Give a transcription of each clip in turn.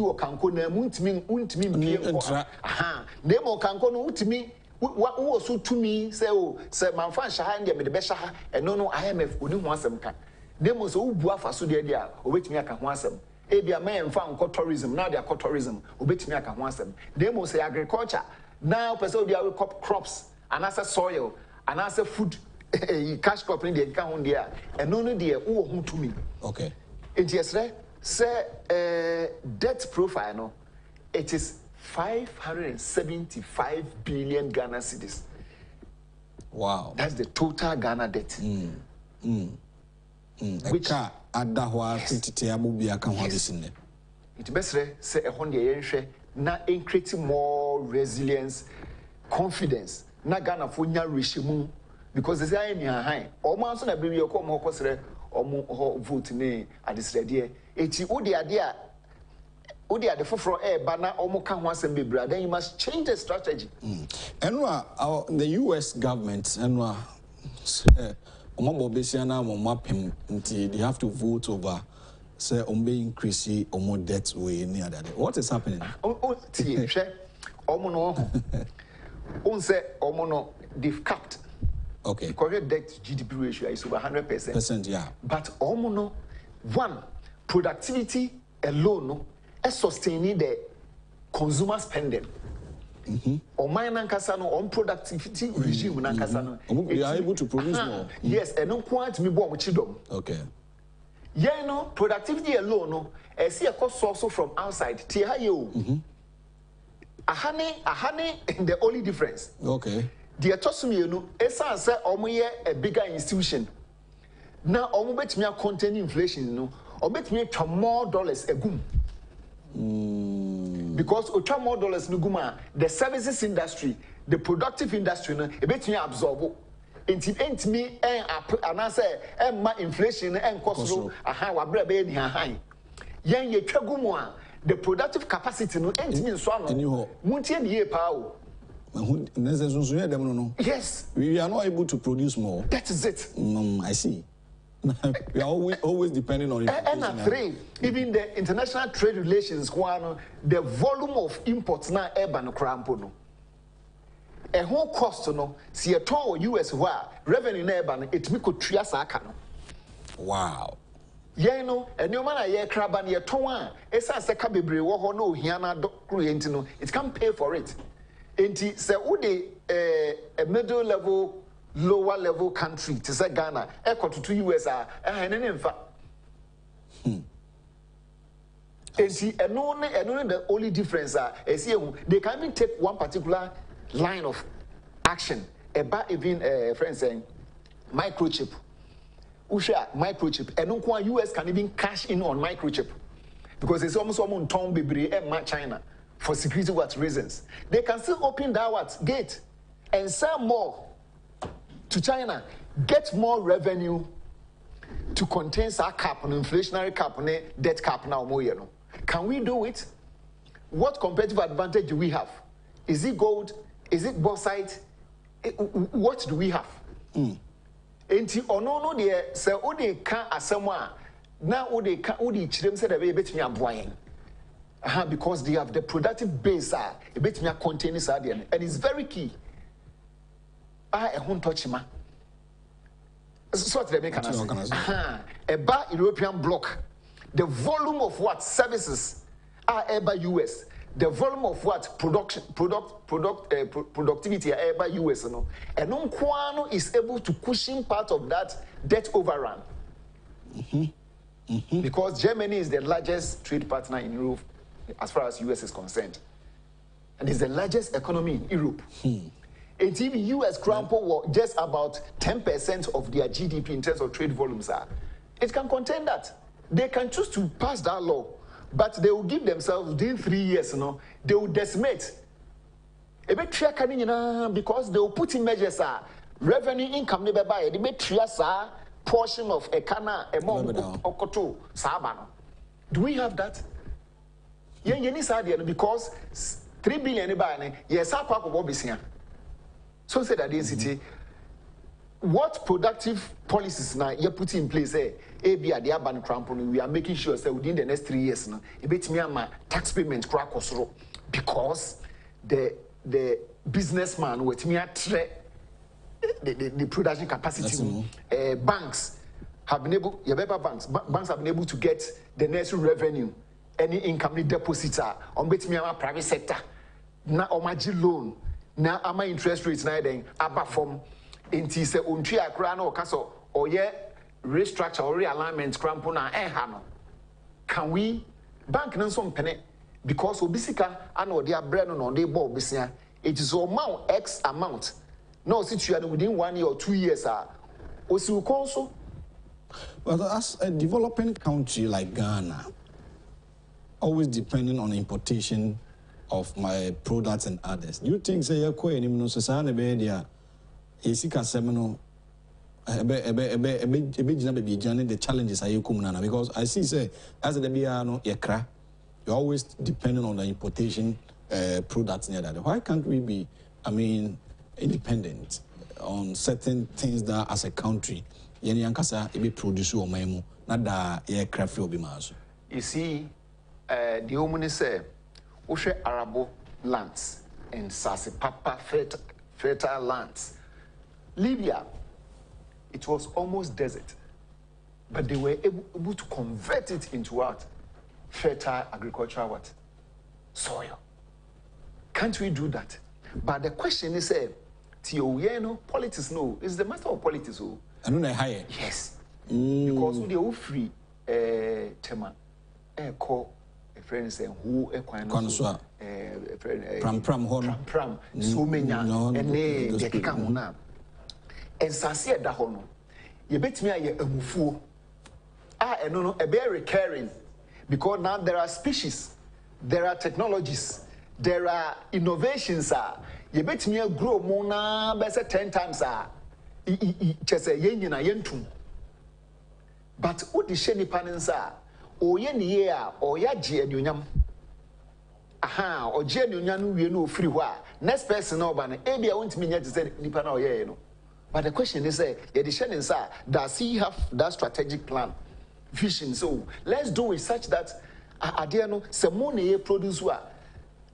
wo kanko na untimi mpie aha demo kanko no untimi wo so tumi say o say manfa shaha ndie me de be shaha eno no IMF oni ho asem ka demo so ubu afa so de dia obetimi aka ho asem e bia ma emfa nko tourism now they are tourism obetimi aka ho asem demo say agriculture now person dia we crops and as soil and as food cash crop in the account there and no there wo ho tumi okay it is say debt profile no it is 575 billion Ghana cedis. Wow. That's the total Ghana debt. Which adahwa tititi amubia kan ho bisine. It best say e hon de yenhwe na create more resilience, confidence. Na Ghana fo nya reshimu because they say any high. Omo anso na bewi ko mo kosere omo vote ne adesrede. Eti wo de ade a Odi at the fufro bana omuka wasem bebre then you must change the strategy. Enwa the US government enwa omo besiana mo mapem nti they have to vote over say ombe increase omo debt way near that. What is happening? Tie hwe omo no on say omo no they've capped. Okay. Correct debt to GDP ratio is over 100%. Yeah. But omo no one productivity alone no sustaining the consumer spending. On my nankasa no on productivity regime nankasa no. We are able to produce more. Yes, and no quite me bo chidom. Okay. Yeah, no productivity alone no. See a cost source from outside. Tia you. Ahane the only difference. Okay. The atosumi no esa say omo ye a bigger institution. Now omo betimi contain inflation no. Omo betimi twa more dollars egum. Because utra more dollars nuguma, the services industry, the productive industry, no, a bit me absorb. Ain't me and I say, ma inflation and cost aha wabre be ni high. Yen ye twagumwa, the productive capacity no ain't me so no. Muntie ni ye pa o. Yes, we are not able to produce more. That is it. I see. We are always depending on it. And three, even the international trade relations, the volume of imports now urban crampo no. A whole cost no, see a toll US where revenue urban it me could trias akano. Wow. Yeah, no, and no man a year crab and year toa, it's a sekabibre woho no hiana no, it can pay for it. Enti se ude a middle level lower level country to say Ghana equal to US and the only difference they can even take one particular line of action about even friends saying microchip microchip and US can even cash in on microchip because it's almost on Tom Bibri and China for security reasons. They can still open that gate and sell more to China, get more revenue to contain our cap, an inflationary cap, debt cap now more. Can we do it? What competitive advantage do we have? Is it gold? Is it bauxite? What do we have? Enti ono no de se ode ka asema na ode ka ode chirem se da be betimi aboyen. Because they have the productive base betimi contain this and it's very key. A hon touchima. So what they make a European bloc. The volume of what services are by US. The volume of what productivity are by US. No, and Nkwano is able to cushion part of that debt overrun. Because Germany is the largest trade partner in Europe as far as US is concerned, and it's the largest economy in Europe. And even US crumple just about 10% of their GDP in terms of trade volumes it can contain that. They can choose to pass that law, but they will give themselves within 3 years, they will decimate. Because they will put in measures revenue income never buy they make portion of a kana among okoto sabano. Do we have that? Because 3 billion buy yes, our so say that density what productive policies now you put in place? We are making sure that within the next 3 years, no, tax payment because the businessman with me the production capacity. Banks have been able, banks have been able to get the necessary revenue, any income deposits on private sector. Na omaji loan, na ama interest rates na then aba from inti se ontwi akra na okaso oye restructure or realignment crampo na no. Can we bank no so mpene because obisika ana ode abre no de ball bisia it is amount x amount no situation within 1 year or 2 years osi ukonso. But as a developing country like Ghana, always depending on importation of my products and others, do you think say the challenges are you because I see say as the you're always depending on the importation products near that. Why can't we be, I mean, independent on certain things that as a country produce you see, the woman say, Oshe Arabo lands and Sasi Papa fertile lands. Libya, it was almost desert, but they were able to convert it into what? Fertile agricultural soil. Can't we do that? But the question is, politics no, it's the matter of politics. I know they higher. Yes. Because we are free tema call a friend saying who a friend pram so many and they come now. And Sasia da hono. You bet me a mufu. And no, a very recurring because now there are species, there are technologies, there are innovations. You bet me a grow more now, 10 times. But what the sheni panensa o ye ni ye a o ya je adunyam aha o je adunyam we no free hwa next person no ba na e bia wontimi nya tse nipa na o ye no. But the question is ye the sheni sa does he have that strategic plan vision? So let's do it such that adie no se mo na ye produce wa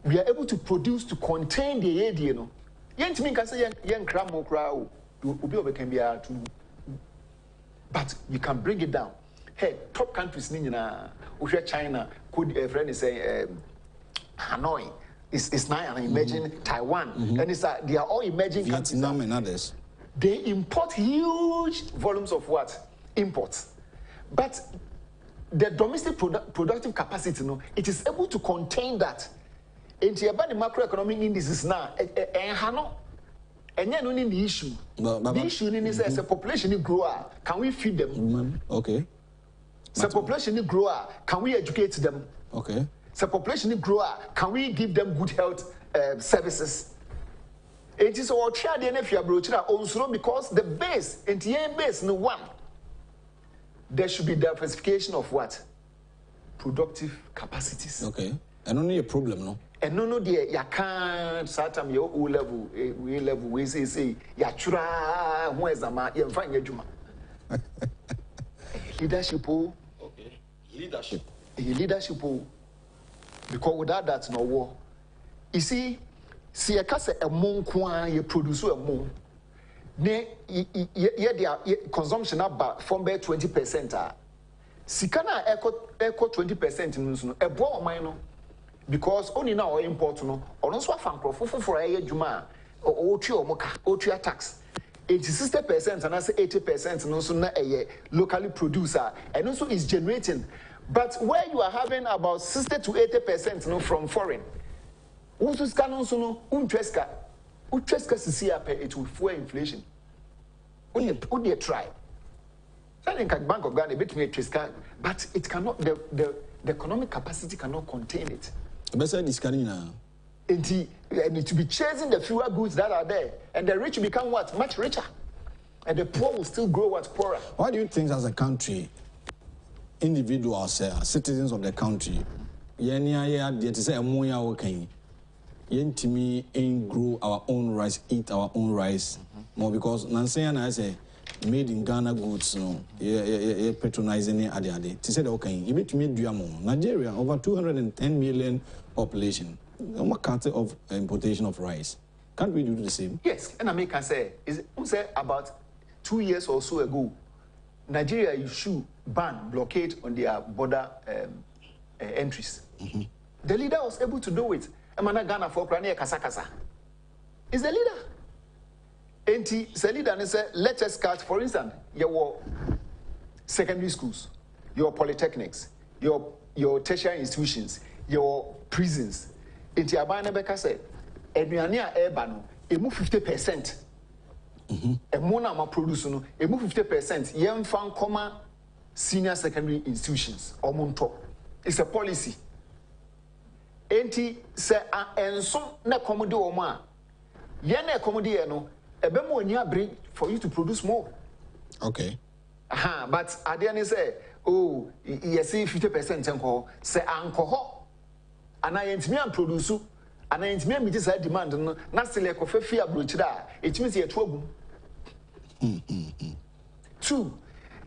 we are able to produce to contain the ye no yentimi nka se ye nkra mo kra o obi obekam bia to. But you can bring it down. Hey, top countries, China, could friend is saying Hanoi is now emerging Taiwan, and it's they are all emerging countries. Vietnam and others. They import huge volumes of what? Imports. But the domestic productive capacity, it is able to contain that. Into the macroeconomic indices now, Hanoi. And then only the issue. The issue is as a population grow, can we feed them? Okay. So population grow, can we educate them? Okay. So population grow, can we give them good health services? It is all try the NFL also because the base, and the base no one. There should be diversification of what? Productive capacities. Okay. And only a problem, no? And no, dear, you can't certain your O level, we say, ya chura, where's a man, you find your juma. Leadership, okay, leadership. Leadership, because without that, no war. You see a case a monk, you produce a monk. Ne, their consumption about from 20%. Sikana echo 20% a ball minor. Because only now import no or no swafan for a juma or otia tax 60% and I say 80% no so na a locally producer and also is generating. But where you are having about 60 to 80% no from foreign, also scan so no untreska see up it will fuel inflation. Only try. I think Bank of Ghana bit me treska, but it cannot the economic capacity cannot contain it. And to be chasing the fewer goods that are there, and the rich become what? Much richer. And the poor will still grow what? Poorer. Why do you think as a country, individuals, citizens of the country, grow our own rice, eat our own rice? More because Nancy and I say, made in Ghana goods, no, patronizing it. They said, okay, you need to make Nigeria, over 210 million population, country of importation of rice. Can't we do the same? Yes, and I can say, about 2 years or so ago, Nigeria issued blockade on their border entries. The leader was able to do it. Emana Ghana for Krania Kasakasa. Is the leader. And the leader said, let us cut, for instance, your secondary schools, your polytechnics, your tertiary institutions, your prisons. And the Abana Beka said, Edriania Ebano, a move 50%. A mona produce no, a move 50%. Young fan comma senior secondary institutions or monto. It's a policy. Enti se enso na komodi o ma ye na komodi e no ebe mo oni abri for you to produce more. Okay. But adiani say oh yes 50% enko se anko ho ana yentimi an produce ana yentimi am say demand no na sele ko fa fi abrochira etimi se eto agum. Two,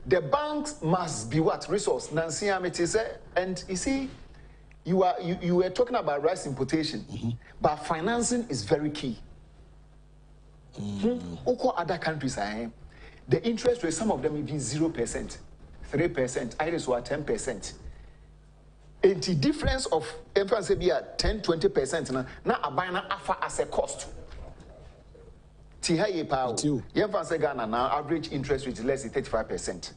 the banks must be what resource nansi amete say, and you see you were talking about rice importation, but financing is very key. Other countries, the interest rate, some of them even 0%, 3%, others were 10%. And the difference of influence be at 10-20% now abana afa as a cost. Tihaye power. Influence Ghana now average interest rate is less than 35%.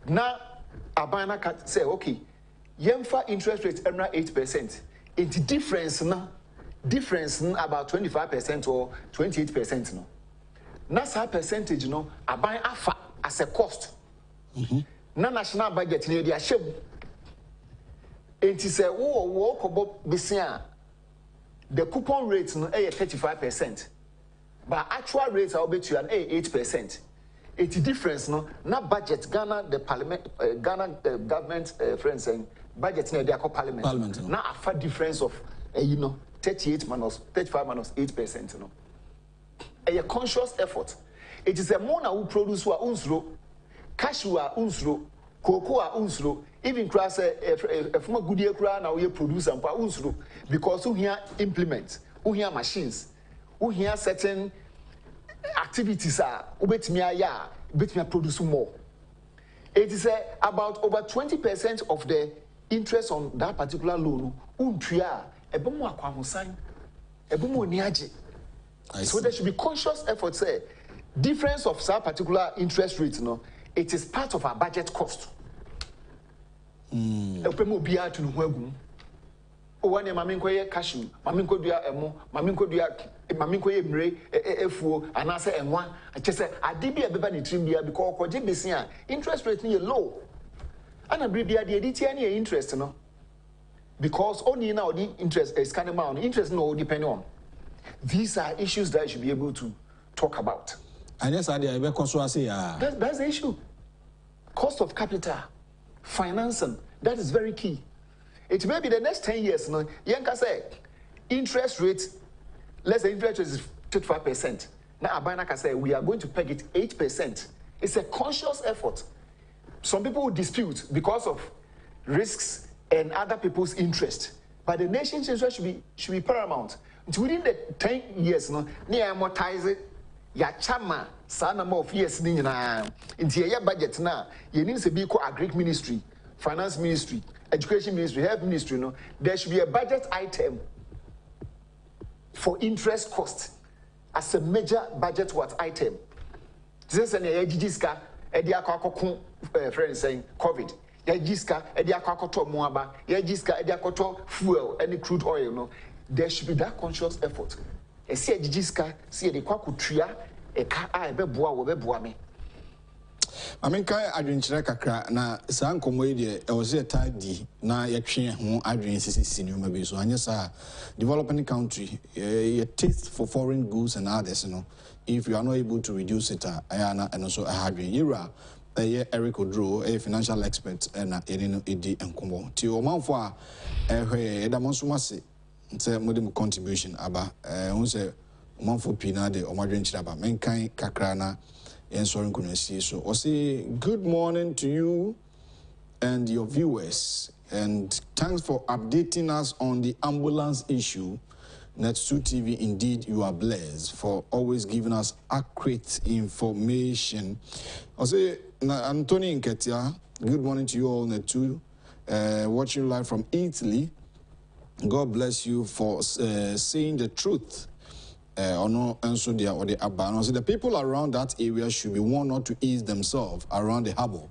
Now abana can say okay. Yemfa interest rate earn 8%. It's difference about 25% or 28% no. That's our percentage no. Aban afa as a cost. Na national budget ni dia shame. Enti say wo kobo besia. The coupon rate no 35%. But actual rates are bet you an 8%. It's difference no. Na budget Ghana the parliament Ghana government friends saying budget na dey parliament no. Now a far difference of 35 minus 8% no. A conscious effort. It is a mona who produce wa unsro, cashew a unsro, cocoa a unsro, even class a former goodie kra na we produce and pa unsro because who here implements, who here machines, who here certain activities are ubetmia produce more. It is about over 20% of the interest on that particular loan. So there should be conscious effort. Say difference of that particular interest rate. No, it is part of our budget cost. One maminko cashew, maminko dia emo, maminko ye mre efuo, and I say and one. I just say I did be a baby trim beer because Kojibisia interest rate near low. And I bring the idea any interest, no? Because only now the interest is kind of amount, interest no depending on. These are issues that I should be able to talk about. And yes, that's the issue. Cost of capital, financing, that is very key. It may be the next 10 years, no? Yanka say interest rate, let's say interest rate is 25%. Now Abana can say we are going to peg it 8%. It's a conscious effort. Some people will dispute because of risks and other people's interest. But the nation's interest should be paramount. Within the 10 years, no, near amortize it, ya chama, sa number of years, into your budget now, you need to be called Agric Ministry, Finance Ministry, Education Ministry, Health Ministry, no, there should be a budget item for interest cost as a major budget item. This is an Ejiska, Ediakako friend saying COVID. Yajiska, Ediakakoto Moaba, Yajiska, Ediakoto fuel, any crude oil, no. There should be that conscious effort. A see Ejiska, see the Kwakutria, a car I beboa me. I mean, I drink kakra na san komodi e was a tidy na yatwe ho adwen sisi new maybe so anya sa developing country your taste for foreign goods and others, you know, if you are not able to reduce it ayana and also a hadwen ira Eric Oduro, a financial expert and edi enkomo ti o manfo a edamonso say modern contribution aba unse manfo pina de o madwen chiraba menkan kakra na and sorry kunesi. So I say good morning to you and your viewers, and thanks for updating us on the ambulance issue. Net2 TV, indeed, you are blessed for always giving us accurate information. I say, Anthony Nketia, good morning to you all, Net2, watching live from Italy. God bless you for saying the truth. The people around that area should be warned not to ease themselves around the harbor.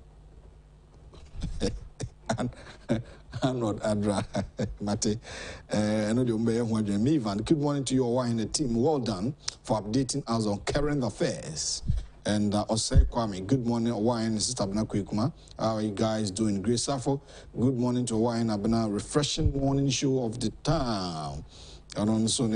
I'm not Adra Mate. Good morning to you all and the team. Well done for updating us on current affairs. And Osei Kwame, good morning, Wine, Sister Abna Kwikuma. How are you guys doing? Grace Safo, good morning to Wine Abna, refreshing morning show of the town. And also,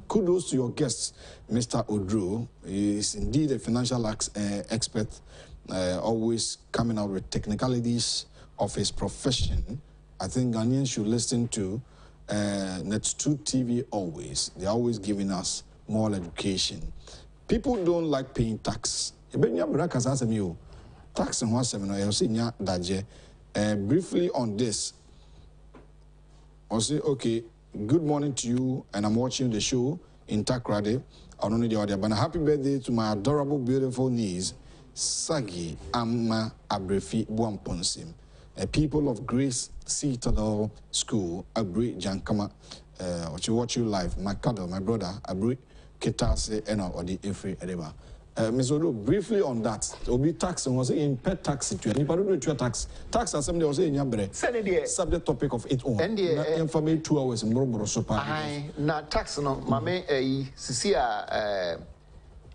kudos to your guest, Mr. Oduro. He is indeed a financial expert, always coming out with technicalities of his profession. I think Ghanaians should listen to Net2 TV always. They're always giving us more education. People don't like paying tax. Tax and one seminar, briefly on this, I'll say, okay, good morning to you, and I'm watching the show in Takrade. I don't need the audio, but a happy birthday to my adorable, beautiful niece, Sagi Amma Abrefi Buamponsim. People of Grace Citadel School, Abri Jankama, watch you live. My cuddle, my brother, Abri Ketase, and Odi Efri Edeba. Ms. Odo, briefly on that, Obi tax and was in pet tax situation. If I don't do tax as somebody was saying, Yambre, subject topic of its own. And the information 2 hours in Moroboro Sopa. I na tax no, Mame, Cecilia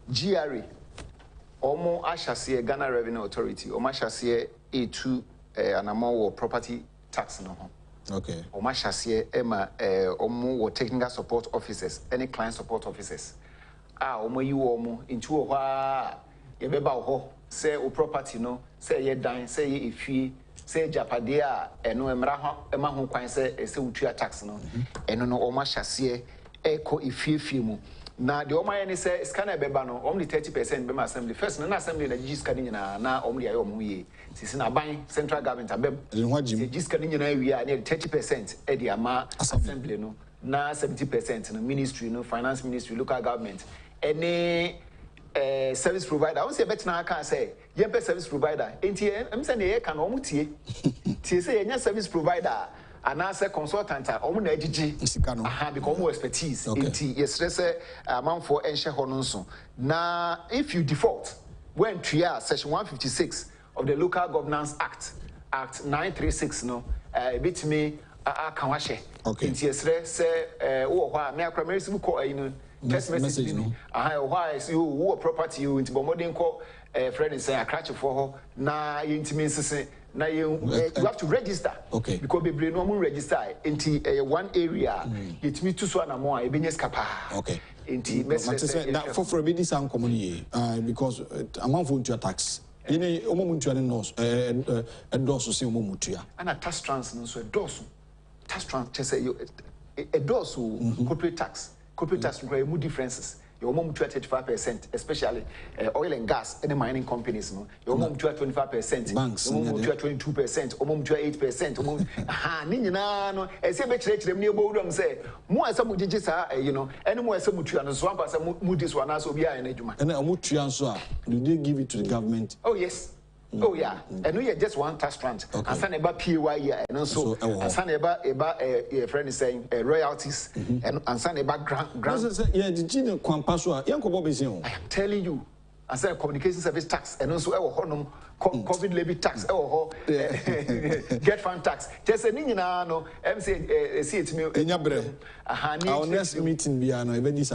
GRE, Omo Ashasi, Ghana Revenue Authority, Oma Shasi A2. And more property tax no. Okay. Or my chassis, Emma, or more technical support officers, any client support officers. Omo you omo into a ye beba ho, say o property no, say ye dine, say ye if ye, say Japadia, and no emra emma who can say utia tax no, and no oma chassis, echo if ye mu. Now the Oma any say scanner bebano only 30% bema assembly. First na assembly na scanning na only ayo muye. Sisi na ban central government abem. The scanning na we are near 30% e the ama assembly no. Na 70% no ministry no finance ministry local government. Any service provider. I won't say better now can say yempe service provider. Enti em say na ye kan omu tie. Tie say enya service provider. And as a consultant, I'm going to become more expertise. Yes, amount for Enshe. Now, if you default, when TRIA Section 156 of the Local Governance Act, Act 936, no, bit me Kawashe. Okay. Yes, say, me a primary school call, text message. Why is you property you into Bomodin call, friend and say a catch for her. Now, intimacy. Now you have to register. Okay. Because we no register into one area. It means to swan more. Ebenyes kapa. Okay. Into that for a bit sound common because amount for your tax. You know, omomuntua knows a dosu si omomutua. And a tax trans no so a dosu. Tax trans just say you a dosu corporate tax. Corporate tax require more differences. Your mom to 35%, especially oil and gas and the mining companies. No, your mom to 25%, banks, your mom to 22%, or mom to 8%. Nina, no, as a better them near Bodum say, more as some digits are, and more as some mutual and swamp as a moodies one as we are in Ejuma. And a mutual, do they give it to the government? Oh, yes. Oh yeah, and we are just one tax grant. Okay. And son about PY and also and son about a friend is saying royalties and son about grant. Yeah, the Gino Kwampaswa, Yanko Bob is I am telling you, I said communication service tax and also our honum COVID levy tax or get fund tax. Just a nina no MC see it me in your brain. Our next meeting be an event is